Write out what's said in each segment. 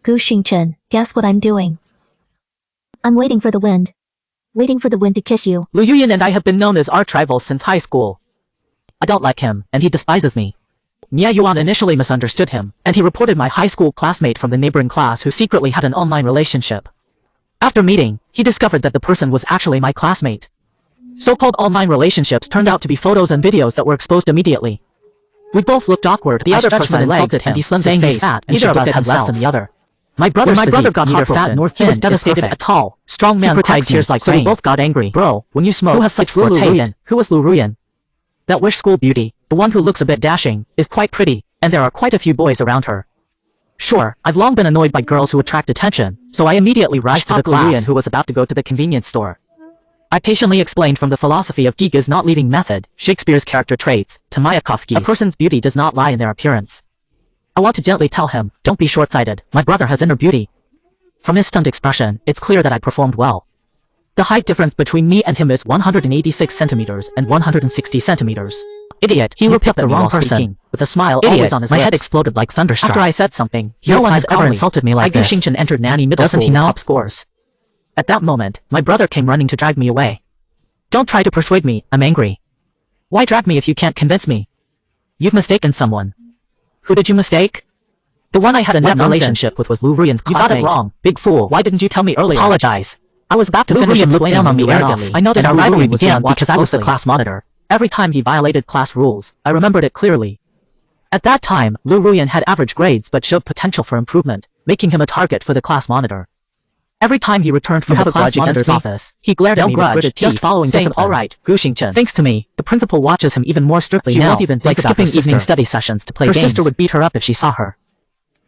Gu Xingchen, guess what I'm doing? I'm waiting for the wind. Waiting for the wind to kiss you. Liu Ruyan and I have been known as arch rivals since high school. I don't like him, and he despises me. Liu Yuan initially misunderstood him, and he reported my high school classmate from the neighboring class who secretly had an online relationship. After meeting, he discovered that the person was actually my classmate. So-called online relationships turned out to be photos and videos that were exposed immediately. We both looked awkward. The other person insulted him, saying he's fat, and neither of us had less than the other. My brother got neither fat nor thin, he was devastated at tall. Strong man cried tears like rain. So we both got angry. Bro, when you smoke, who has such poor taste? Who is Liu Ruyan? That wish school beauty, the one who looks a bit dashing, is quite pretty, and there are quite a few boys around her. Sure, I've long been annoyed by girls who attract attention, so I immediately rushed to the class. Liu Ruyan, who was about to go to the convenience store. I patiently explained from the philosophy of Giga's not leaving method, Shakespeare's character traits, to Mayakovsky's. A person's beauty does not lie in their appearance. I want to gently tell him, don't be short-sighted, my brother has inner beauty. From his stunned expression, it's clear that I performed well. The height difference between me and him is 186 centimeters and 160 centimeters. Idiot, he looked up at the wrong person. With a smile always on his lips. My head exploded like thunderstruck. After I said something, no one has ever insulted me like this. Liu Xingchen entered Nanny Middle School with top scores. At that moment, my brother came running to drag me away. Don't try to persuade me, I'm angry. Why drag me if you can't convince me? You've mistaken someone. Who did you mistake? The one I had a net relationship with was Liu Ruyan's classmate. You got it wrong, big fool. Why didn't you tell me earlier? Apologize. I was about to finish and looked down on me arrogantly. I noticed our rivalry began because I was the class monitor. Every time he violated class rules, I remembered it clearly. At that time, Liu Ruyan had average grades but showed potential for improvement, making him a target for the class monitor. Every time he returned from the class monitor's office, he glared at me with gritted teeth, just following saying, alright, Gu Xingchen. Thanks to me, the principal watches him even more strictly now, won't even think like skipping evening study sessions to play games. Her sister would beat her up if she saw her.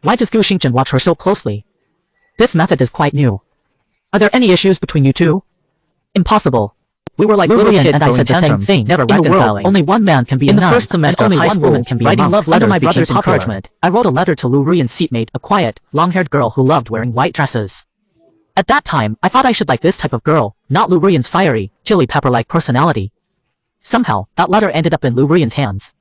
Why does Gu Xingchen watch her so closely? This method is quite new. Are there any issues between you two? Impossible. We were like little kids and I said the same thing, never reconciling. Only one man can be in the first semester of high school can be writing love letters. Under my brother's encouragement, I wrote a letter to Liu Ruyan's seatmate, a quiet, long-haired girl who loved wearing white dresses. At that time, I thought I should like this type of girl, not Liu Ruyan's fiery, chili pepper-like personality. Somehow, that letter ended up in Liu Ruyan's hands.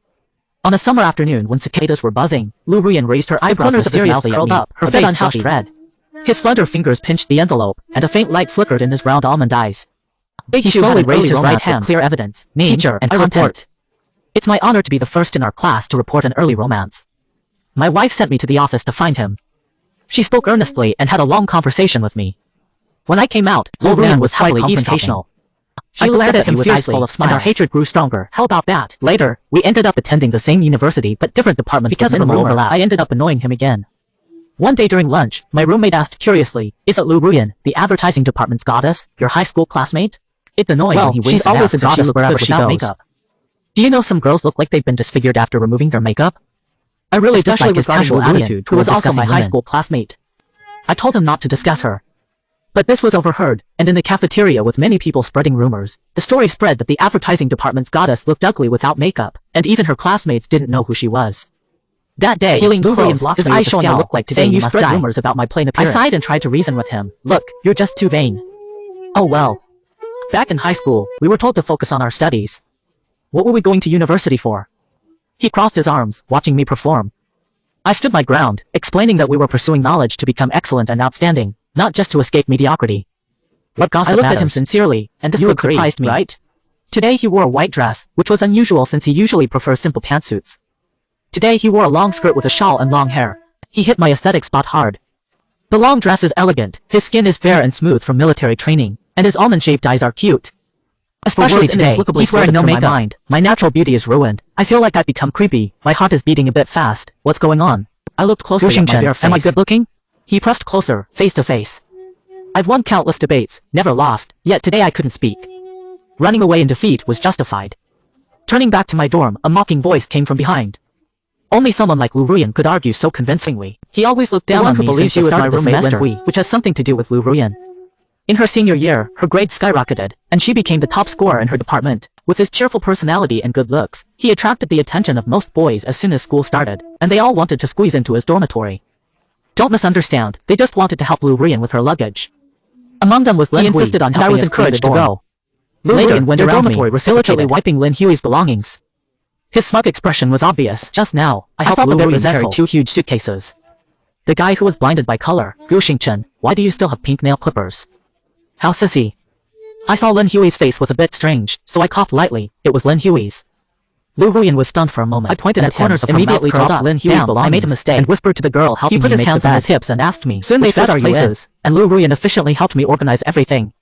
On a summer afternoon when cicadas were buzzing, Liu Ruyan raised her eyebrows mysteriously curled up, her face flushed red. His slender fingers pinched the envelope, and a faint light flickered in his round almond eyes. He slowly raised his right hand, clear evidence, teacher, and content. It's my honor to be the first in our class to report an early romance. My wife sent me to the office to find him. She spoke earnestly and had a long conversation with me. When I came out, Liu Ruyan was happily confrontational. She glared at him with eyes full of smiles, and our hatred grew stronger. How about that? Later, we ended up attending the same university but different departments because of the overlap. I ended up annoying him again. One day during lunch, my roommate asked curiously, "Is it Liu Ruyan, the advertising department's goddess, your high school classmate?" It's annoying when he winks she's always a goddess wherever she goes. Makeup. Do you know some girls look like they've been disfigured after removing their makeup? I really dislike his casual attitude, who was also my high school classmate. I told him not to discuss her. But this was overheard, and in the cafeteria with many people spreading rumors, the story spread that the advertising department's goddess looked ugly without makeup, and even her classmates didn't know who she was. That day, Liu Ruyan blocked his eyes showing look like today you spread rumors about my plain appearance. I sighed and tried to reason with him. Look, you're just too vain. Oh well. Back in high school, we were told to focus on our studies. What were we going to university for? He crossed his arms, watching me perform. I stood my ground, explaining that we were pursuing knowledge to become excellent and outstanding, not just to escape mediocrity. What gossip matters? I looked at him sincerely, and this look surprised me, right? Today he wore a white dress, which was unusual since he usually prefers simple pantsuits. Today he wore a long skirt with a shawl and long hair. He hit my aesthetic spot hard. The long dress is elegant, his skin is fair and smooth from military training, and his almond-shaped eyes are cute. Especially today, he's wearing no makeup. My natural beauty is ruined. I feel like I've become creepy. My heart is beating a bit fast. What's going on? I looked closely at my bare face. Am I good looking? He pressed closer, face to face. I've won countless debates, never lost, yet today I couldn't speak. Running away in defeat was justified. Turning back to my dorm, a mocking voice came from behind. Only someone like Liu Ruyan could argue so convincingly. He always looked down on me since he was my roommate, which has something to do with Liu Ruyan. In her senior year, her grades skyrocketed, and she became the top scorer in her department. With his cheerful personality and good looks, he attracted the attention of most boys as soon as school started, and they all wanted to squeeze into his dormitory. Don't misunderstand, they just wanted to help Liu Ruyan with her luggage. Among them was Lin Hui, insisted on helping, and I was encouraged to go. Later, when their dormitory was diligently wiping Lin Hui's belongings. His smug expression was obvious. Just now, I helped Liu Ruyan carry 2 huge suitcases. The guy who was blinded by color. Gu Xingchen, why do you still have pink nail clippers? How sissy. I saw Lin Hui's face was a bit strange, so I coughed lightly. It was Lin Hui's. Liu Ruyan was stunned for a moment. I pointed at corners of immediately dropped Lin Hui's belongings. I made a mistake and whispered to the girl helping me make the bed. He put his hands on his hips and asked me. Soon they switched places, and Liu Ruyan efficiently helped me organize everything.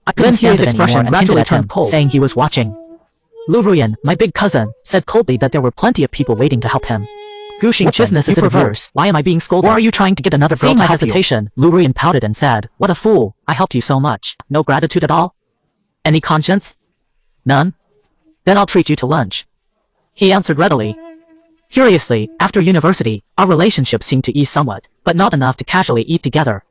I couldn't stand his expression gradually turned cold, saying he was watching. Liu Ruyan, my big cousin, said coldly that there were plenty of people waiting to help him. Gu Xingchen, business is in reverse. Why am I being scolded? Or are you trying to get another girl to help you? Hesitation, Liu Ruyan pouted and said, what a fool, I helped you so much. No gratitude at all? Any conscience? None? Then I'll treat you to lunch. He answered readily. Curiously, after university, our relationship seemed to ease somewhat, but not enough to casually eat together.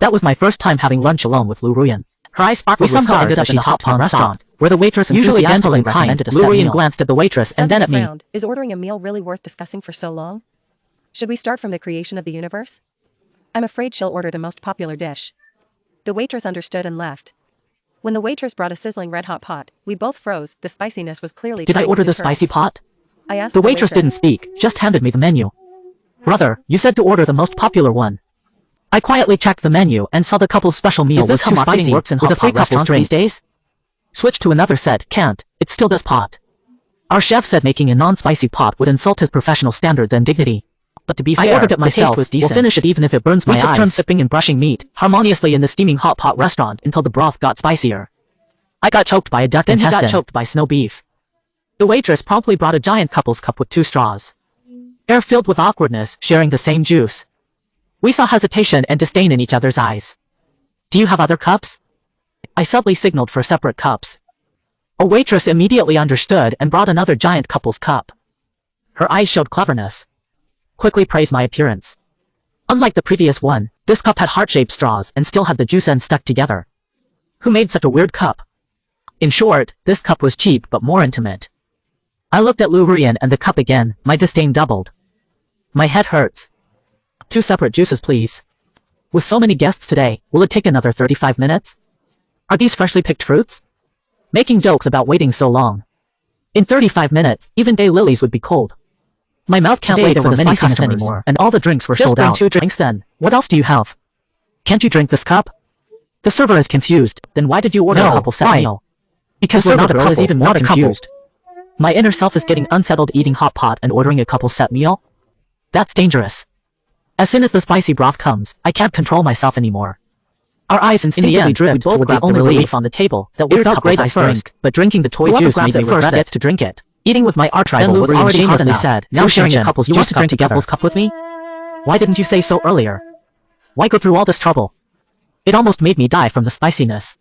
That was my first time having lunch alone with Liu Ruyan. Her eyes sparkled with stars as she talked to a restaurant, where the waitress usually gentle and kind. Liu Ruyan glanced at the waitress and then at me. Is ordering a meal really worth discussing for so long? Should we start from the creation of the universe? I'm afraid she'll order the most popular dish. The waitress understood and left. When the waitress brought a sizzling red-hot pot, we both froze. The spiciness was clearly. Did I order the spicy pot? I asked. The waitress didn't speak, just handed me the menu. Brother, you said to order the most popular one. I quietly checked the menu and saw the couple's special meal. Is this how marketing works in hot pot restaurants these days? Switch to another said, can't, it's still this pot. Our chef said making a non-spicy pot would insult his professional standards and dignity. But to be fair, I ordered it myself. The taste was decent. We'll finish it even if it burns my eyes. We took turns sipping and brushing meat harmoniously in the steaming hot pot restaurant until the broth got spicier. I got choked by a duck intestine. Then he got choked by snow beef. The waitress promptly brought a giant couple's cup with 2 straws. Air filled with awkwardness, sharing the same juice. We saw hesitation and disdain in each other's eyes. Do you have other cups? I subtly signaled for separate cups. A waitress immediately understood and brought another giant couple's cup. Her eyes showed cleverness. Quickly praised my appearance. Unlike the previous one, this cup had heart-shaped straws and still had the juice ends stuck together. Who made such a weird cup? In short, this cup was cheap but more intimate. I looked at Liu Ruyan and the cup again, my disdain doubled. My head hurts. 2 separate juices please. With so many guests today, will it take another 35 minutes? Are these freshly picked fruits? Making jokes about waiting so long. In 35 minutes, even daylilies would be cold. My mouth can't wait for the spiciness anymore, and all the drinks were sold out. Just bring 2 drinks then. What else do you have? Can't you drink this cup? The server is confused. Then why did you order a couple set meal? Because we're not a couple, is even more confused. My inner self is getting unsettled eating hot pot and ordering a couple set meal. That's dangerous. As soon as the spicy broth comes, I can't control myself anymore. Our eyes instinctively drift toward the only relief on the table that we felt great at first, but drinking the toy juice made me regret it. To drink it. Eating with my arch rival was already hard enough. Said, now sharing a couple's juice cup together. Couple's cup with me? Why didn't you say so earlier? Why go through all this trouble? It almost made me die from the spiciness.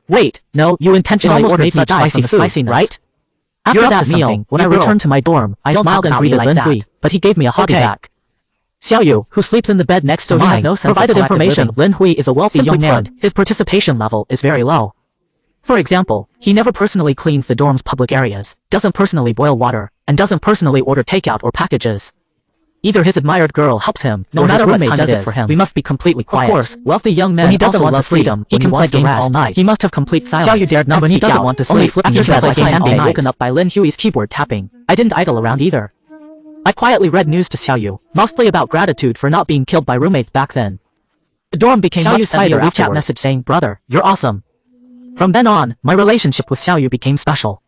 Wait, no, you intentionally ordered such spicy food, right? After that meal, when I returned to my dorm, I smiled and greeted Lin Hui, but he gave me a huggy back. Xiaoyu, who sleeps in the bed next to mine, provided information. Lin Hui is a wealthy young man. His participation level is very low. For example, he never personally cleans the dorm's public areas, doesn't personally boil water, and doesn't personally order takeout or packages. Either his admired girl helps him, no matter what time does it for him. We must be completely quiet. Of course, wealthy young men when he doesn't want to freedom. He can play games all night. He must have complete silence. Xiaoyu dared not when he doesn't want to sleep. After several times being woken up by Lin Hui's keyboard tapping, I didn't idle around either. I quietly read news to Xiaoyu, mostly about gratitude for not being killed by roommates back then. The dorm became much sent me a WeChat message saying, "Brother, you're awesome." From then on, my relationship with Xiaoyu became special.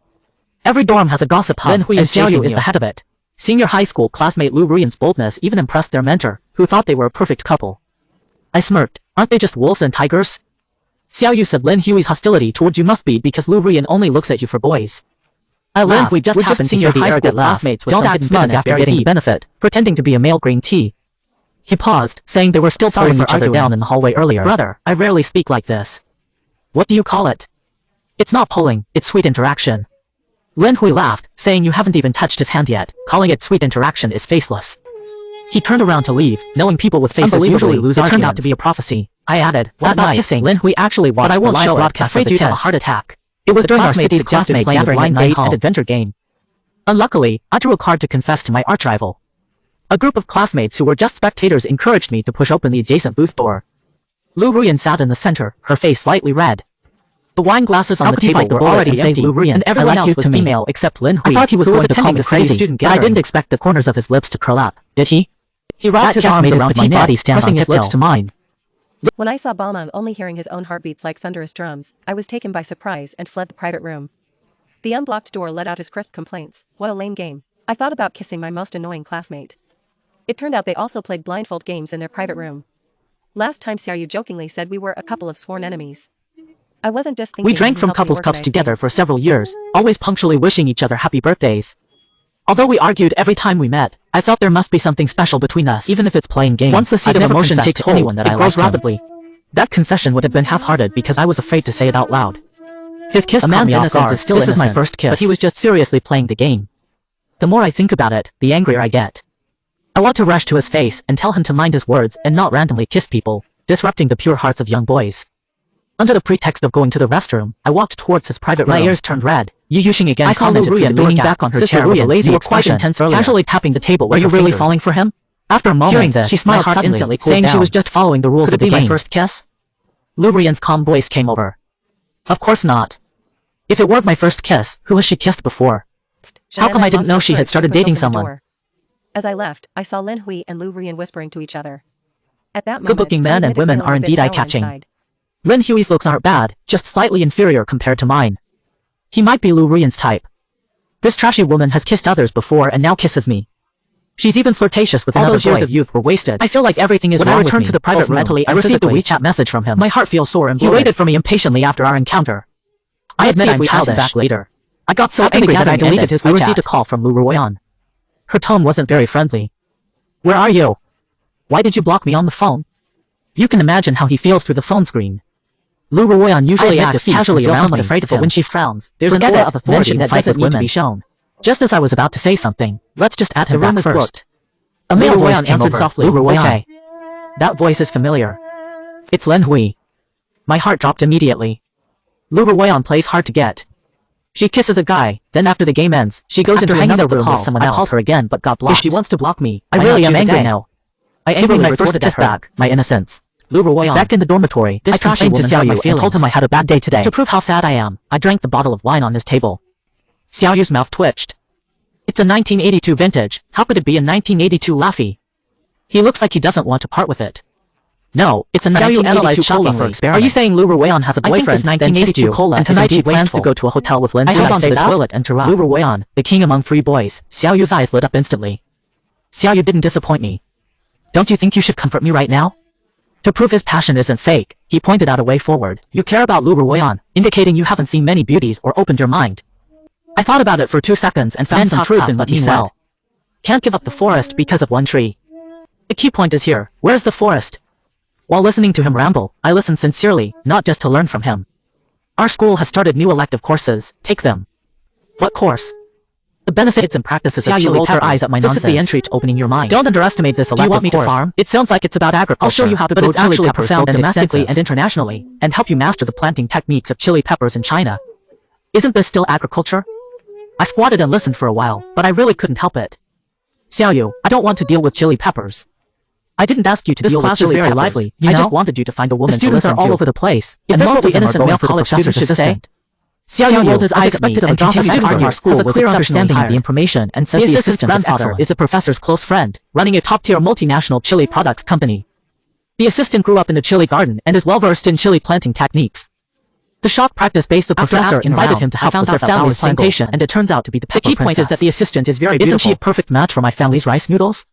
Every dorm has a gossip hub, and Xiaoyu is the head of it. Senior high school classmate Liu Ruyan's boldness even impressed their mentor, who thought they were a perfect couple. I smirked. Aren't they just wolves and tigers? Xiaoyu said Lin Hui's hostility towards you must be because Liu Ruyan only looks at you for boys. I laughed. We just happened to hear the high school classmates with some hidden smug after getting the benefit, pretending to be a male green tea. He paused, saying they were still pulling each other down in the hallway earlier. Brother, I rarely speak like this. What do you call it? It's not pulling, it's sweet interaction. Lin Hui laughed, saying you haven't even touched his hand yet. Calling it sweet interaction is faceless. He turned around to leave, knowing people with faces usually lose arguments. It turned out to be a prophecy. I added, what about kissing? Lin Hui actually watched the live broadcast of the kiss. A heart attack. It was during our city's classmate gathering at night and adventure game. Unluckily, I drew a card to confess to my archrival. A group of classmates who were just spectators encouraged me to push open the adjacent booth door. Liu Ruyan sat in the center, her face slightly red. The wine glasses on the table were already empty, and everyone else was female except Lin Hui. I thought he was going to call me crazy, but I didn't expect the corners of his lips to curl up. Did he? He wrapped his arms around my neck, pressing his lips to mine. When I saw Balmain only hearing his own heartbeats like thunderous drums, I was taken by surprise and fled the private room. The unblocked door let out his crisp complaints. What a lame game. I thought about kissing my most annoying classmate. It turned out they also played blindfold games in their private room. Last time Xiaoyu jokingly said we were a couple of sworn enemies. I wasn't just thinking. We drank from couples cups together for several years, always punctually wishing each other happy birthdays. Although we argued every time we met, I felt there must be something special between us, even if it's playing games. Once the seed of emotion takes hold, it grows rapidly. That confession would have been half-hearted because I was afraid to say it out loud. His kiss caught me off guard. This is my first kiss, but he was just seriously playing the game. The more I think about it, the angrier I get. I want to rush to his face and tell him to mind his words and not randomly kiss people, disrupting the pure hearts of young boys. Under the pretext of going to the restroom, I walked towards his private room. My ears turned red. Yu Yuxing again commented through the leaning back on her chair with a lazy expression, casually tapping the table. Were you really falling for him? After a moment, hearing this, she smiled suddenly, instantly saying she was just following the rules of the game. Could it be my first kiss? Liu Ruyan's calm voice came over. Of course not. If it weren't my first kiss, who has she kissed before? How come I didn't know she had started dating someone? As I left, I saw Lin Hui and Liu Ruyan whispering to each other. At that moment, good-looking men and women are indeed eye-catching. Lin Hui's looks aren't bad, just slightly inferior compared to mine. He might be Liu Ruyan's type. This trashy woman has kissed others before and now kisses me. She's even flirtatious with another boy. All those years of youth were wasted. I feel like everything is wrong with me. When I returned to the private room, mentally, I received a WeChat message from him. My heart feels sore and bloated. He waited for me impatiently after our encounter. I admit I'm childish. Back later. I got so angry that I deleted his WeChat. I received a call from Liu Ruyan. Her tone wasn't very friendly. Where are you? Why did you block me on the phone? You can imagine how he feels through the phone screen. Liu Ruyan usually acts casually around me, afraid of him. But when she frowns, there's an aura of authority that doesn't need to be shown. Just as I was about to say something, let's just add him back first. A male voice answered softly, okay. That voice is familiar. It's Lin Hui. My heart dropped immediately. Liu Ruyan plays hard to get. She kisses a guy, then after the game ends, she goes into another room with someone else. I called her again but got blocked. If she wants to block me, I really am angry now. I angrily retorted at her back, my innocence. Liu Ruyan. Back in the dormitory, this trashy woman hurt my feelings and told him I had a bad day today. To prove how sad I am, I drank the bottle of wine on his table. Xiaoyu's mouth twitched. It's a 1982 vintage, how could it be a 1982 Laffy? He looks like he doesn't want to part with it. No, it's a 1982 cola for experiment. Are you saying Liu Ruyan has a boyfriend? I think this 1982 cola and tonight she plans to go to a hotel with Lin Hui. I held onto the toilet and Liu Ruyan, the king among three boys. Xiaoyu's eyes lit up instantly. Xiaoyu didn't disappoint me. Don't you think you should comfort me right now? To prove his passion isn't fake, he pointed out a way forward. You care about Liu Ruyan, indicating you haven't seen many beauties or opened your mind. I thought about it for 2 seconds and found some truth in what he said. Can't give up the forest because of one tree. The key point is here, where's the forest? While listening to him ramble, I listened sincerely, not just to learn from him. Our school has started new elective courses, take them. What course? The benefits and practices of chili peppers. Eyes at my nonsense. This is the entry to opening your mind. Don't underestimate this elective course. Do you want me to farm? It sounds like it's about agriculture. I'll show you how to grow chili peppers both domestically and internationally, and help you master the planting techniques of chili peppers in China. Isn't this still agriculture? I squatted and listened for a while, but I really couldn't help it. Xiaoyu, I don't want to deal with chili peppers. I didn't ask you to deal with chili peppers. This class is very lively. I just wanted you to find a woman to listen to. The students are all over the place. Is this what the innocent male college student should say? Xiaoyu rolled his eyes at me and continued to argue our school has a clear understanding of the information and says the assistant's grandfather is the professor's close friend, running a top-tier multinational chili products company. The assistant grew up in the chili garden and is well-versed in chili planting techniques. The shock practice based the professor invited him to help with their family's plantation, and it turns out to be the pepper princess. The key point is that the assistant is very beautiful. Isn't she a perfect match for my family's rice noodles?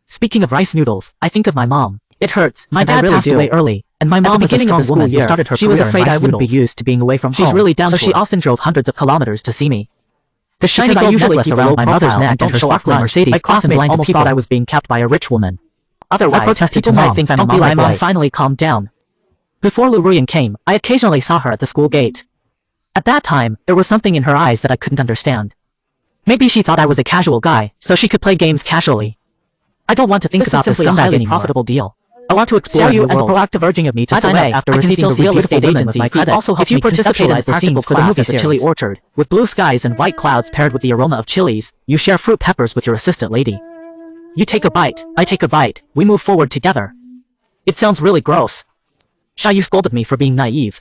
Speaking of rice noodles, I think of my mom. It hurts. My dad passed away early, and my mom was a strong woman who started her career. She was afraid I wouldn't be used to being away from home. She's really down to it, so she often drove hundreds of kilometers to see me. The shiny gold necklace around my mother's neck and her sparkling Mercedes. My classmates almost thought I was being kept by a rich woman. Otherwise, I protested to Mom. Don't be like Mom finally calmed down. Before Liu Ruyan came, I occasionally saw her at the school gate. At that time, there was something in her eyes that I couldn't understand. Maybe she thought I was a casual guy, so she could play games casually. I don't want to think about this scumbag anymore. Profitable deal. I want to explore you and the proactive urging of me to sign up after receiving the real estate agency my credits. Also help if you participate in the scenes for the movie The Chili Orchard, with blue skies and white clouds paired with the aroma of chilies, you share fruit peppers with your assistant lady. You take a bite, I take a bite, we move forward together. It sounds really gross. Xiaoyu scolded me for being naive.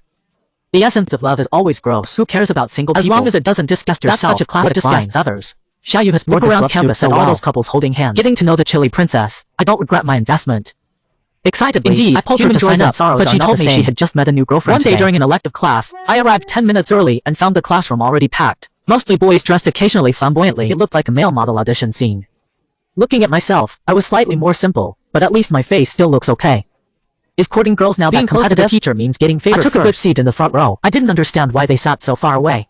The essence of love is always gross. Who cares about single people? As long as it doesn't disgust yourself, that's such a classic disgusts others. Xiaoyu has bored around campus at all those couples holding hands. Getting to know the chilly princess, I don't regret my investment. Excitedly, indeed, I pulled her to sign up, but she told me she had just met a new girlfriend One day during an elective class, I arrived 10 minutes early and found the classroom already packed. Mostly boys dressed occasionally flamboyantly. It looked like a male model audition scene. Looking at myself, I was slightly more simple, but at least my face still looks okay. Is courting girls now being close to the teacher means getting favored I took a good seat in the front row. I didn't understand why they sat so far away.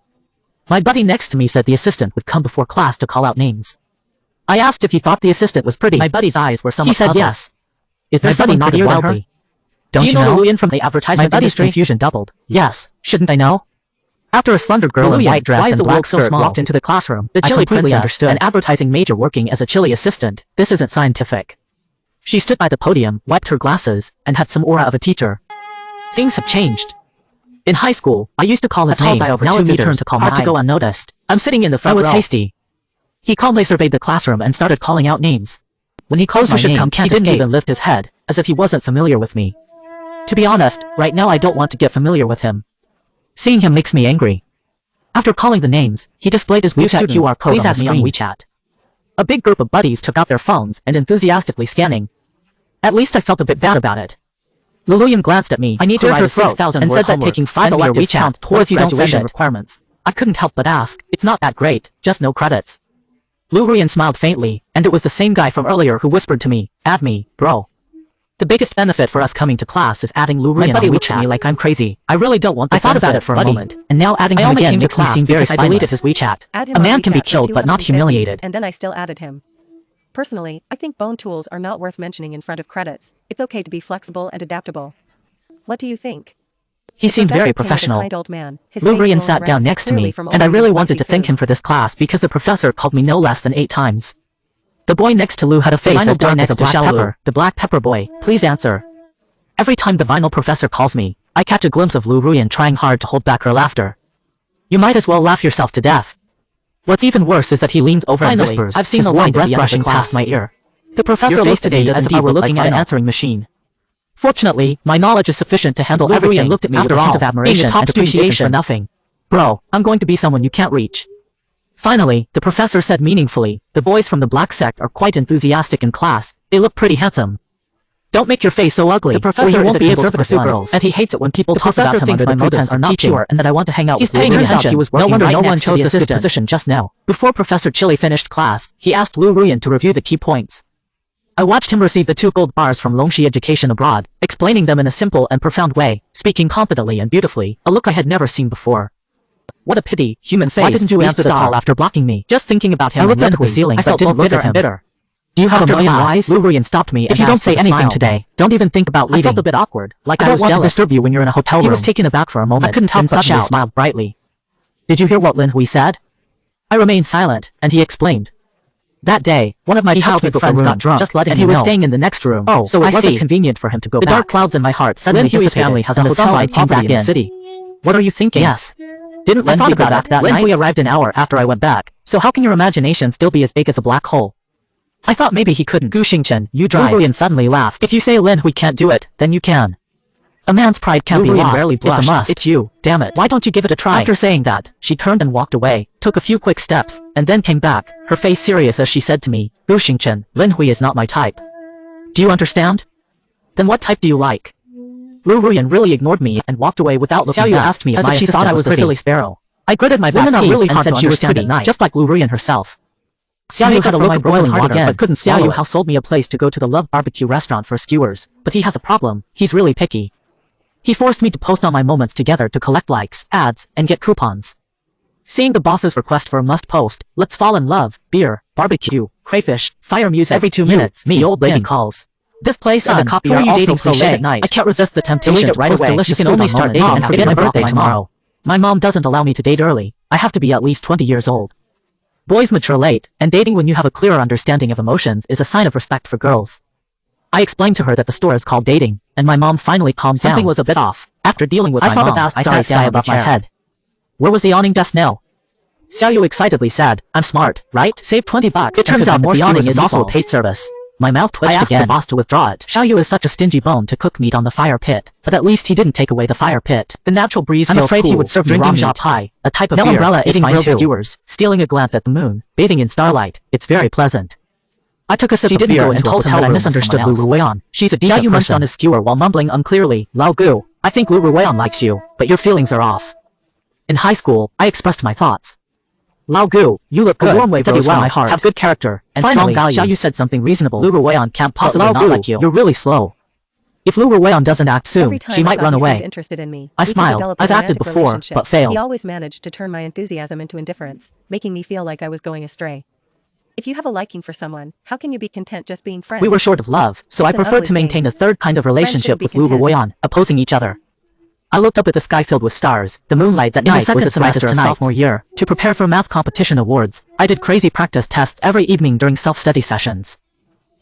My buddy next to me said the assistant would come before class to call out names. I asked if he thought the assistant was pretty. My buddy's eyes were somewhat puzzled. He said yes. Is there someone prettier than her? Don't you know Liu Ruyan from the advertisement industry? My buddy's confusion doubled. Yes, shouldn't I know? After a slender girl in white dress and black skirt walked into the classroom, the chilly princess understood an advertising major working as a chilly assistant. This isn't scientific. She stood by the podium, wiped her glasses, and had some aura of a teacher. Things have changed. In high school, I used to call his name. Now it's his turn to call mine. To go unnoticed. I'm sitting in the front row. I was hasty. He calmly surveyed the classroom and started calling out names. When he called my name, he didn't even lift his head, as if he wasn't familiar with me. To be honest, right now I don't want to get familiar with him. Seeing him makes me angry. After calling the names, he displayed his WeChat QR code on the screen. On WeChat. A big group of buddies took out their phones and enthusiastically scanning. At least I felt a bit bad about it. Liu Ruyan glanced at me. I need to write a 6,000 and said that taking 5 electives counts towards graduation requirements. I couldn't help but ask. It's not that great, just no credits. Liu Ruyan smiled faintly, and it was the same guy from earlier who whispered to me, "Add me, bro." The biggest benefit for us coming to class is adding Liu Ruyan. My buddy looked at me like I'm crazy. I really don't want this. I thought about it for a moment, and now adding him again makes me seem very spineless. I deleted his WeChat. A man can be killed but not humiliated. And then I still added him. Personally, I think bone tools are not worth mentioning in front of credits. It's okay to be flexible and adaptable. What do you think? He seemed very professional. Liu Ruyan sat down next to me, and I really wanted to thank him for this class because the professor called me no less than 8 times. The boy next to Liu had a face as dark as a black pepper. The black pepper boy, please answer. Every time the vinyl professor calls me, I catch a glimpse of Liu Ruyan trying hard to hold back her laughter. You might as well laugh yourself to death. What's even worse is that he leans over and whispers, I've seen the warm breath brushing past my ear. The professor looked at me as if I were looking at an answering machine. Fortunately, my knowledge is sufficient to handle everything. Liu Ruyan looked at me with a hint of admiration and appreciation for nothing. Bro, I'm going to be someone you can't reach. Finally, the professor said meaningfully, the boys from the black sect are quite enthusiastic in class. They look pretty handsome. Don't make your face so ugly. The professor won't be able to pursue girls, and he hates it when people talk about him under the pretense are not pure and that I want to hang out with Liu Ruyan. Turns out he was working right next to the assistant position just now. Before Professor Chili finished class, he asked Liu Ruyan to review the key points. I watched him receive the 2 gold bars from Longxi Education Abroad, explaining them in a simple and profound way, speaking confidently and beautifully, a look I had never seen before. What a pity, human face. Why didn't you answer the call after blocking me? Just thinking about him, I looked up at the ceiling, I felt both bitter and bitter. Do you have a million lies? Liu Ruyan stopped me and if you don't say anything today, don't even think about leaving. I felt a bit awkward, like I was jealous. I don't want to disturb you when you're in a hotel room. He was taken aback for a moment. I couldn't help but shout. Smiled brightly. Did you hear what Lin Hui said? I remained silent, and he explained. That day, one of my childhood friends got drunk, and he was staying in the next room, so it wasn't convenient for him to go back. The dark clouds in my heart suddenly dissipated, Lin Hui's family has a hotel and property in the city. What are you thinking? Yes. Didn't Lin Hui go back that night? Lin Hui arrived an hour after I went back, so how can your imagination still be as big as a black hole? I thought maybe he couldn't. Gu Xingchen, you drive. Liu Ruyan suddenly laughed. If you say Lin Hui can't do it, then you can. A man's pride can't be lost. Barely blushed. It's a must. It's you. Damn it. Why don't you give it a try? After saying that, she turned and walked away, took a few quick steps, and then came back, her face serious as she said to me, Gu Xingchen, Lin Hui is not my type. Do you understand? Then what type do you like? Liu Ruyan really ignored me and walked away without looking back. Xiaoyu asked me if my assistant was a silly sparrow. I gritted my back teeth really and said she was pretty, just like Liu Ruyan herself. Xiaoyu had a look at boiling water but couldn't swallow it. Xiaoyu sold me a place to go to the Love Barbecue restaurant for skewers, but he has a problem, he's really picky. He forced me to post all my moments together to collect likes, ads, and get coupons. Seeing the boss's request for a must post, let's fall in love, beer, barbecue, crayfish, fire music every 2 minutes, the old lady calls. This place and the copy are also so late at night. I can't resist the temptation to post delicious food. You can only start dating and forget my birthday tomorrow. My mom doesn't allow me to date early. I have to be at least 20 years old. Boys mature late, and dating when you have a clearer understanding of emotions is a sign of respect for girls. I explained to her that the store is called dating, and my mom finally calmed down. Something was a bit off. After dealing with my mom, I sat down above my head. Where was the awning desk now? Xiaoyu excitedly said, I'm smart, right? Save $20. It turns out more yawning is also a paid service. My mouth twitched again. I asked the boss to withdraw it. Xiao Yu is such a stingy bone to cook meat on the fire pit, but at least he didn't take away the fire pit. The natural breeze feels cool. I'm afraid he would serve drinking shop high, a type of beer, umbrella, eating grilled skewers, stealing a glance at the moon, bathing in starlight. It's very pleasant. I took a sip of beer and told him that I misunderstood Liu Ruyan. She's a decent person. Xiao Yu munched on his skewer while mumbling unclearly, Lao Gu, I think Liu Ruyan likes you, but your feelings are off. In high school, I expressed my thoughts. Lao Gu, you look good, a warm wave rose from my heart, have good character, and finally, strong values. Xiao Yu said something reasonable. Liu Ruyan can't possibly not like you. You're really slow. If Liu Ruyan doesn't act soon, she might run away. Interested in me. I smiled. I've acted before, but failed. He always managed to turn my enthusiasm into indifference, making me feel like I was going astray. If you have a liking for someone, how can you be content just being friends? We were short of love, so I preferred to maintain a third kind of relationship with Liu Ruyan, opposing each other. I looked up at the sky filled with stars. The moonlight that night was the semester of sophomore year. To prepare for math competition awards, I did crazy practice tests every evening during self-study sessions.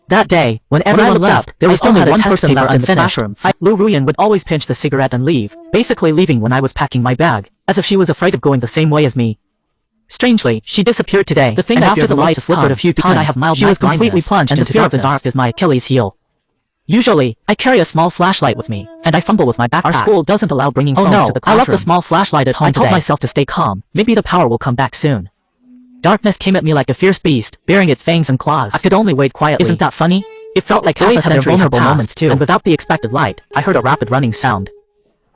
That day, when everyone left, there was only one person left in the classroom. Liu Ruyan would always pinch the cigarette and leave, basically leaving when I was packing my bag, as if she was afraid of going the same way as me. Strangely, she disappeared today. The thing after the lights flickered a few times, I have mild she was completely plunged into the fear of the dark is my Achilles heel. Usually, I carry a small flashlight with me, and I fumble with my backpack. Our school doesn't allow bringing phones to the classroom. I left the small flashlight at home today. I told myself to stay calm. Maybe the power will come back soon. Darkness came at me like a fierce beast, baring its fangs and claws. I could only wait quietly. Isn't that funny? It felt like half a century had passed, moments too, and without the expected light, I heard a rapid running sound.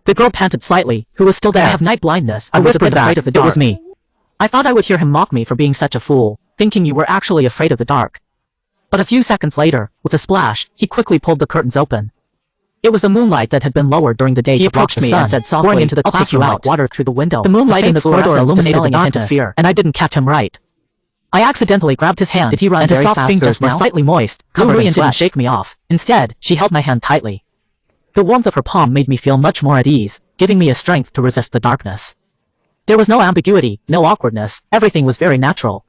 The girl panted slightly, who was still there. I have night blindness. I whispered back, of the dark. It was me. I thought I would hear him mock me for being such a fool, thinking you were actually afraid of the dark. But a few seconds later, with a splash, he quickly pulled the curtains open. It was the moonlight that had been lowered during the day. He approached me and said softly, pouring into the classroom like water through the window. The moonlight in the corridor illuminated the darkness, and I didn't catch him right. I accidentally grabbed his hand. Did he run and his soft fingers were slightly moist, covered in sweat. Didn't shake me off. Instead, she held my hand tightly. The warmth of her palm made me feel much more at ease, giving me a strength to resist the darkness. There was no ambiguity, no awkwardness, everything was very natural.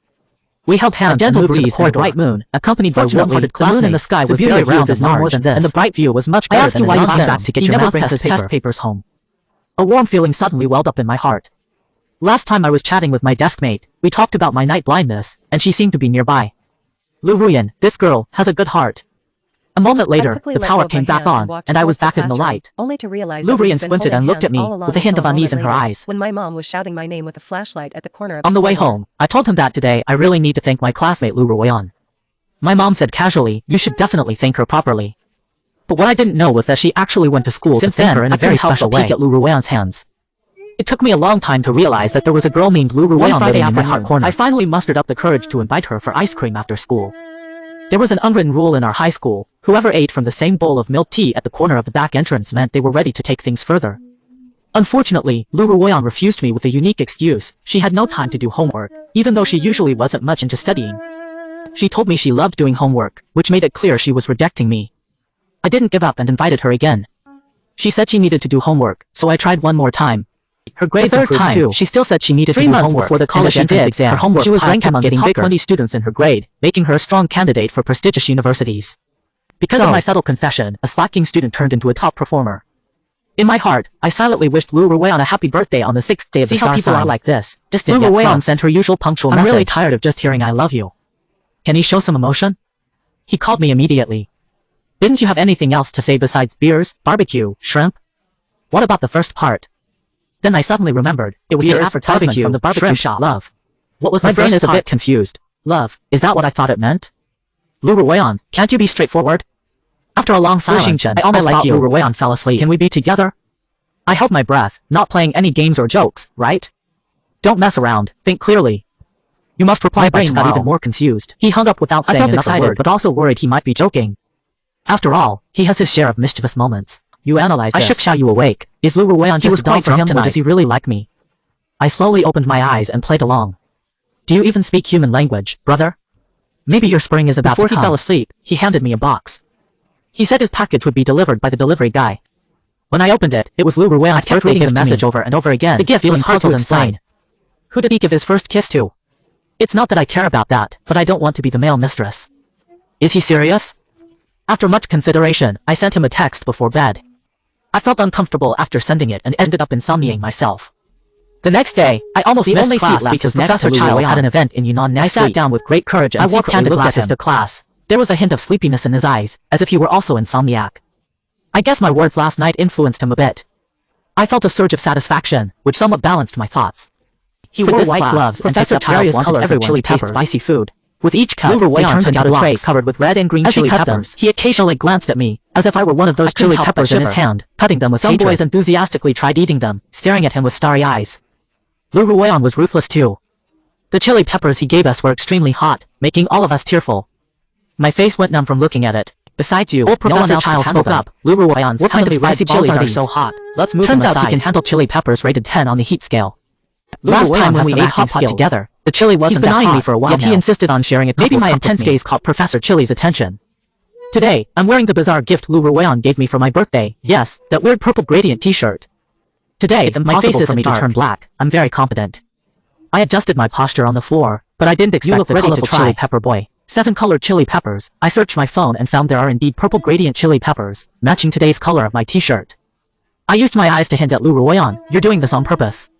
We held hands and moved to the corridor. Bright moon, accompanied by warm-hearted classmates. The moon in the sky was very round and more than this, and the bright view was much better than why you came back to get your math test papers home. A warm feeling suddenly welled up in my heart. Last time I was chatting with my deskmate, we talked about my night blindness, and she seemed to be nearby. Liu Ruyan, this girl, has a good heart. A moment later, the power came back on, and I was back in the light. Only to realize Liu Ruyan squinted and looked at me, with a hint of unease in her eyes. When my mom was shouting my name with a flashlight at the corner of On the way home, I told him that today I really need to thank my classmate Liu Ruyan. My mom said casually, you should definitely thank her properly. But what I didn't know was that she actually went to school to thank her in a very special way. At Liu Ruyan's hands. It took me a long time to realize that there was a girl named Liu Ruyan living in my heart corner. I finally mustered up the courage to invite her for ice cream after school. There was an unwritten rule in our high school. Whoever ate from the same bowl of milk tea at the corner of the back entrance meant they were ready to take things further. Unfortunately, Liu Ruyan refused me with a unique excuse. She had no time to do homework, even though she usually wasn't much into studying. She told me she loved doing homework, which made it clear she was rejecting me. I didn't give up and invited her again. She said she needed to do homework, so I tried one more time. Her grades improved too. She still said she needed to do homework before the college entrance exam. Her homework she was ranked among the top 20 students in her grade, making her a strong candidate for prestigious universities. Because of my subtle confession, a slacking student turned into a top performer. In my heart, I silently wished Liu Ruyan a happy birthday on the 6th day of the star sign. See how people are like this. Distant Liu Ruyan sent her usual punctual message. I'm really tired of just hearing I love you. Can he show some emotion? He called me immediately. Didn't you have anything else to say besides beers, barbecue, shrimp? What about the first part? Then I suddenly remembered, it was the advertisement from the barbecue shop. Love. What was the first part? My brain is a bit confused. Love, is that what I thought it meant? Liu Ruyan, can't you be straightforward? After a long silence, I almost thought Liu Ruyan fell asleep. Can we be together? I held my breath, not playing any games or jokes, right? Don't mess around, think clearly. You must reply by tomorrow. Got even more confused. He hung up without saying another excited, word, but also worried he might be joking. After all, he has his share of mischievous moments. You analyze this. I shook Xiao Yu awake. Is Liu Ruyan just a doll for him, or does he really like me? I slowly opened my eyes and played along. Do you even speak human language, brother? Maybe your spring is about to come. Before he fell asleep, he handed me a box. He said his package would be delivered by the delivery guy. When I opened it, it was Liu Ruyan's birthday gift. I kept reading the message over and over again. The gift was puzzled and plain. Who did he give his first kiss to? It's not that I care about that, but I don't want to be the male mistress. Is he serious? After much consideration, I sent him a text before bed. I felt uncomfortable after sending it and ended up insomniating myself. The next day, I almost missed class because Professor Childs had an event in Yunnan next week. I sat down with great courage and secretly looked at him to class. There was a hint of sleepiness in his eyes, as if he were also insomniac. I guess my words last night influenced him a bit. I felt a surge of satisfaction, which somewhat balanced my thoughts. He wore white gloves and picked up various colors of chili peppers. Spicy food. With each cut, Liu Ruyan turned out a tray covered with red and green chili peppers. He occasionally glanced at me, as if I were one of those chili peppers in his hand, cutting them with hatred. Some boys enthusiastically tried eating them, staring at him with starry eyes. Liu Ruyan was ruthless too. The chili peppers he gave us were extremely hot, making all of us tearful. My face went numb from looking at it. Besides you, Professor Child spoke up. Liu Ruyan's what kind of spicy chilies are so hot? Let's move Turns out he can handle chili peppers rated 10 on the heat scale. Last time when we ate hot pot together, the chili wasn't that hot, me for a while yet now. He insisted on sharing it. Maybe my intense gaze caught Professor Chili's attention. Today, I'm wearing the bizarre gift Liu Ruyan gave me for my birthday. Yes, that weird purple gradient t-shirt. Today, my face isn't to turn black. I'm very confident. I adjusted my posture on the floor, but I didn't expect the colorful chili pepper boy. 7 colored chili peppers. I searched my phone and found there are indeed purple gradient chili peppers, matching today's color of my t-shirt. I used my eyes to hint at Liu Ruyan, you're doing this on purpose.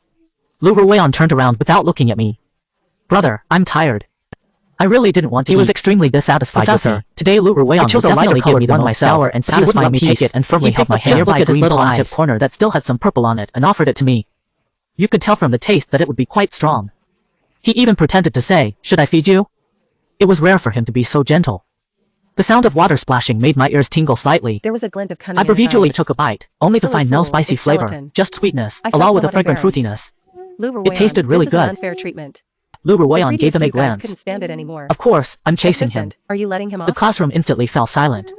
Liu Ruyan turned around without looking at me. Brother, I'm tired. I really didn't want to eat. He was extremely dissatisfied with me. Today Liu Ruyan chose a lighter color one myself, sour and satisfied me take it and firmly held my hand. Just look at his little on-tip corner that still had some purple on it and offered it to me. You could tell from the taste that it would be quite strong. He even pretended to say, should I feed you? It was rare for him to be so gentle. The sound of water splashing made my ears tingle slightly. There was a glint of cunning. I begrudgingly took a bite, only to find no spicy flavor, just sweetness, along with a fragrant fruitiness. It tasted really good. Unfair treatment. Liu Ruyan gave him a glance. Couldn't stand it anymore. Of course, I'm chasing him. Are you letting him off? The classroom instantly fell silent.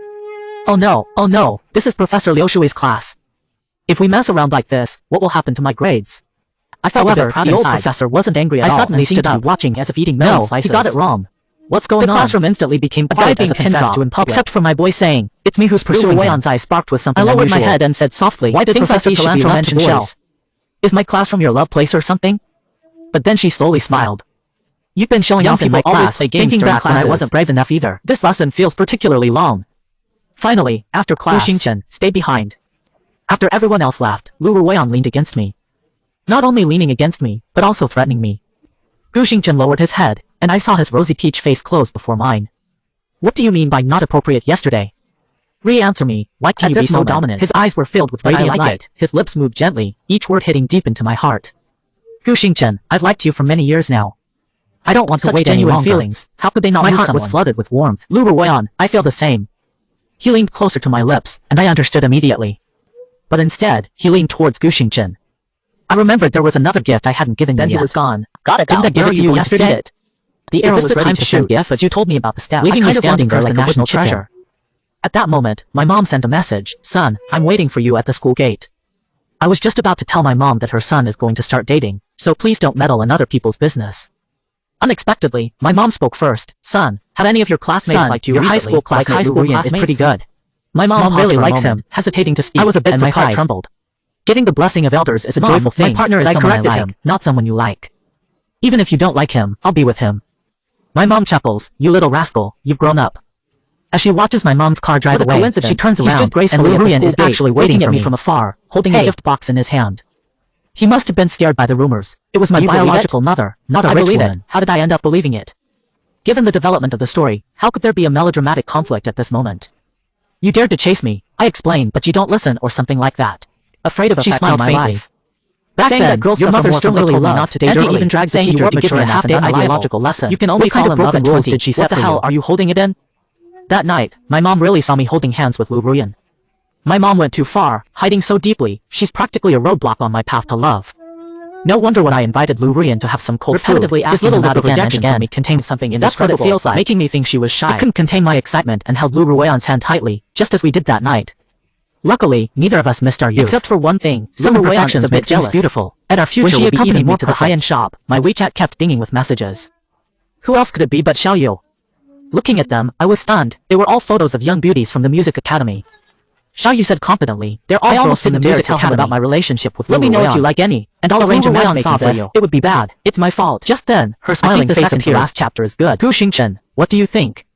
Oh no, this is Professor Liu Shui's class. If we mess around like this, what will happen to my grades? I felt a bit proud. The old professor wasn't angry at all. I suddenly stood up, watching as if eating melon slices. He got it wrong. What's going on? The classroom instantly became quiet as a pin drop, except for my boy saying, "It's me who's pursuing him." Liu Ruyan's eyes sparked with something unusual. I lowered my head and said softly, "Why did Professor Cilantro mention boys? Is my classroom your love place or something?" But then she slowly smiled. You've been showing off in my class, thinking back when I wasn't brave enough either. This lesson feels particularly long. Finally, after class, Liu Xingchen, stay behind. After everyone else left, Liu Ruyan leaned against me. Not only leaning against me, but also threatening me. Gu Xingchen lowered his head, and I saw his rosy peach face close before mine. What do you mean by not appropriate yesterday? Re-answer me, why can you be so dominant? His eyes were filled with radiant light, his lips moved gently, each word hitting deep into my heart. Gu Xingchen, I've liked you for many years now. I don't want to wait any longer. Feelings, how could they not? My heart was flooded with warmth. Liu Ruyan, I feel the same. He leaned closer to my lips, and I understood immediately. But instead, he leaned towards Gu Xingchen. I remembered there was another gift I hadn't given him yet. Then he was gone. Got it. Didn't I give it to you yesterday? The arrow was ready to shoot, but you told me about the staff, leaving me standing there like a national treasure. At that moment, my mom sent a message, son, I'm waiting for you at the school gate. I was just about to tell my mom that her son is going to start dating, so please don't meddle in other people's business. Unexpectedly, my mom spoke first, son, have any of your classmates liked you recently? Your high school classmate Liu Ruyan is pretty good. My mom really likes him, hesitating to speak, I was a bit and surprised. My heart trembled. Getting the blessing of elders is a joyful thing. My partner is someone I like, not someone you like. Even if you don't like him, I'll be with him. My mom chuckles, you little rascal, you've grown up. As she watches my mom's car drive away, she turns around, and Liu Ruyan is actually waving at me from afar, holding a gift box in his hand. He must have been scared by the rumors. It was my biological mother, not a rich woman. How did I end up believing it? Given the development of the story, how could there be a melodramatic conflict at this moment? You dared to chase me, I explained, but you don't listen or something like that. Afraid of affecting my life. Back saying then, that girls your mother sternly told me not to date early, even dragged the teacher to give me a half-day ideological lesson. You can only fall in love at 20. Did she set what the hell are you holding it in? That night, my mom really saw me holding hands with Liu Ruyan. My mom went too far, hiding so deeply, she's practically a roadblock on my path to love. No wonder when I invited Liu Ruyan to have some cold food, his little look of rejection for me contained something indescribable. That's what it feels like, making me think she was shy. I couldn't contain my excitement and held Liu Ruyan's hand tightly, just as we did that night. Luckily, neither of us missed our youth. Except for one thing, some imperfections made things beautiful. At our future, when she accompanied me to the high-end shop, my WeChat kept dinging with messages. Who else could it be but Xiaoyu? Looking at them, I was stunned. They were all photos of young beauties from the music academy. Xiaoyu said confidently, they're all girls from the music academy. About my relationship with Liu Ruyan. Let me know if you like any, and I'll arrange a matchmaking for you. It would be bad. It's my fault. Just then, her smiling face appeared. The last chapter is good. Gu Xingchen, what do you think?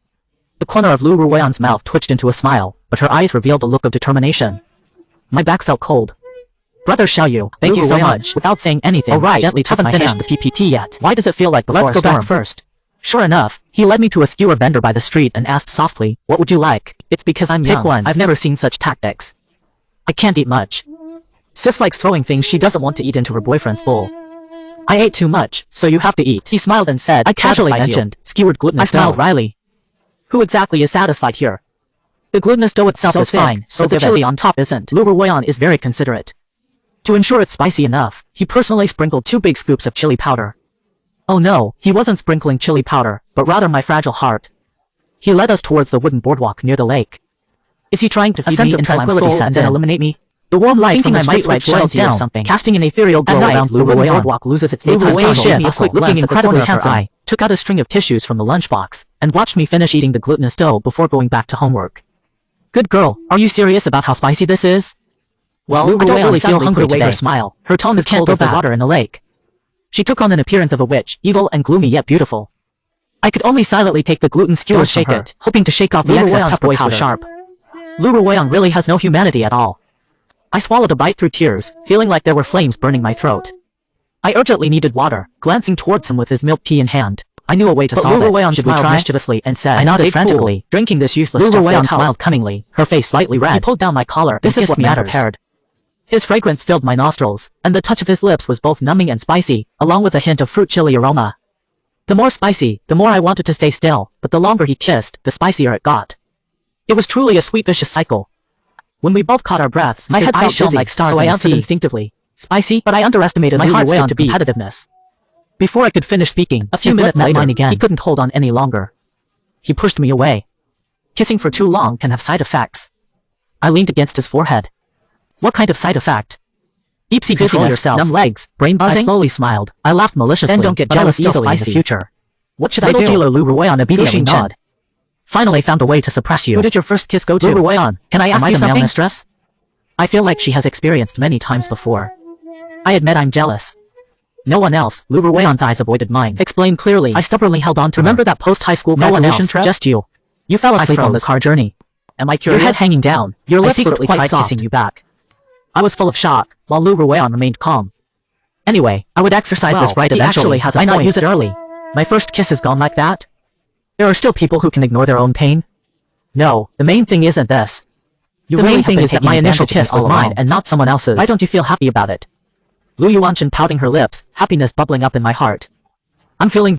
The corner of Liu Ruyan's mouth twitched into a smile, but her eyes revealed a look of determination. My back felt cold. Brother Xiaoyu, thank you so much. Without saying anything, gently took my hand. Haven't finished the PPT yet. Why does it feel like before a storm? Let's go back first. Sure enough, he led me to a skewer vendor by the street and asked softly, "What would you like?" It's because I'm young. Pick one. I've never seen such tactics. I can't eat much. Sis likes throwing things she doesn't want to eat into her boyfriend's bowl. I ate too much, so you have to eat. He smiled and said, I casually mentioned, skewered glutinous dough. I smiled wryly. Who exactly is satisfied here? The glutinous dough itself is fine, so the chili on top isn't. Liu Ruyan is very considerate. To ensure it's spicy enough, he personally sprinkled 2 big scoops of chili powder. Oh no, he wasn't sprinkling chili powder, but rather my fragile heart. He led us towards the wooden boardwalk near the lake. Is he trying to feed me until I'm full and then eliminate me? The warm light from the street light shines down, something, casting an ethereal glow around Liu Ruyan. Boardwalk loses its daytime shift, looking incredibly handsome. I took out a string of tissues from the lunchbox and watched me finish eating the glutinous dough before going back to homework. Good girl, are you serious about how spicy this is? Well, I don't really feel hungry today. Her smile. Her tone is cold as the water in the lake. She took on an appearance of a witch, evil and gloomy yet beautiful. I could only silently take the gluten skewers from her, hoping to shake off the excess pepper powder. Sharp. Liu Ruyan really has no humanity at all. I swallowed a bite through tears, feeling like there were flames burning my throat. I urgently needed water, glancing towards him with his milk tea in hand. I knew a way to solve it. Should we try? Mischievously and said, I nodded frantically, drinking this useless stuff. Liu Ruyan smiled cunningly, her face slightly red. He pulled down my collar. This is what mattered. His fragrance filled my nostrils, and the touch of his lips was both numbing and spicy, along with a hint of fruit chili aroma. The more spicy, the more I wanted to stay still, but the longer he kissed, the spicier it got. It was truly a sweet vicious cycle. When we both caught our breaths, my head felt dizzy, like stars so I answered instinctively. Spicy, but I underestimated my heart's competitiveness. Before I could finish speaking, a few minutes later, he couldn't hold on any longer. He pushed me away. Kissing for too long can have side effects. I leaned against his forehead. What kind of side effect? Deep-sea dizziness, numb legs, brain buzzing? I slowly smiled. I laughed maliciously. Then don't get jealous easily in the future. What should I do? Dealer Liu Ruyan obediently nod. Finally found a way to suppress you. Who did your first kiss go to? Liu Ruyan. Can I ask you something? Mistress? I feel like she has experienced many times before. I admit I'm jealous. No one else. Liu Ruyan's eyes avoided mine. Explain clearly. I stubbornly held on to Remember that post-high school graduation trip? Just you. You fell asleep on the car journey. Am I curious? Your head hanging down. Your lips secretly tried kissing you back. I was full of shock, while Liu Ruyan remained calm. Anyway, I would exercise this right eventually. Why not use it early? My first kiss is gone like that? There are still people who can ignore their own pain. No, the main thing isn't this. The main thing is that my initial kiss was mine and not someone else's. Why don't you feel happy about it? Liu Yuanshan pouting her lips, happiness bubbling up in my heart. I'm feeling